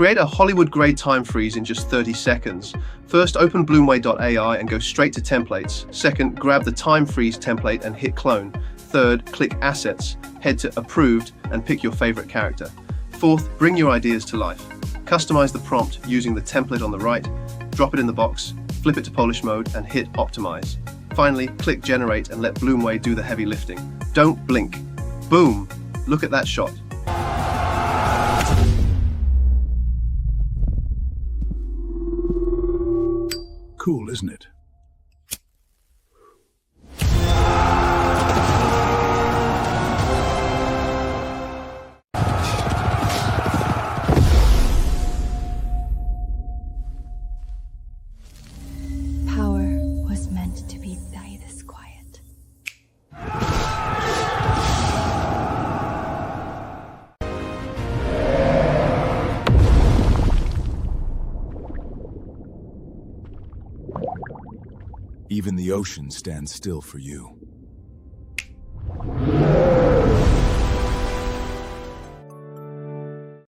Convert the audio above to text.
Create a Hollywood-grade time freeze in just 30 seconds. First, open bloomway.ai and go straight to templates. Second, grab the time freeze template and hit clone. Third, click Assets, head to Approved and pick your favorite character. Fourth, bring your ideas to life. Customize the prompt using the template on the right, drop it in the box, flip it to Polish mode and hit Optimize. Finally, click Generate and let Bloomway do the heavy lifting. Don't blink. Boom! Look at that shot. Cool, isn't it? Power was meant to be this quiet. Even the ocean stands still for you.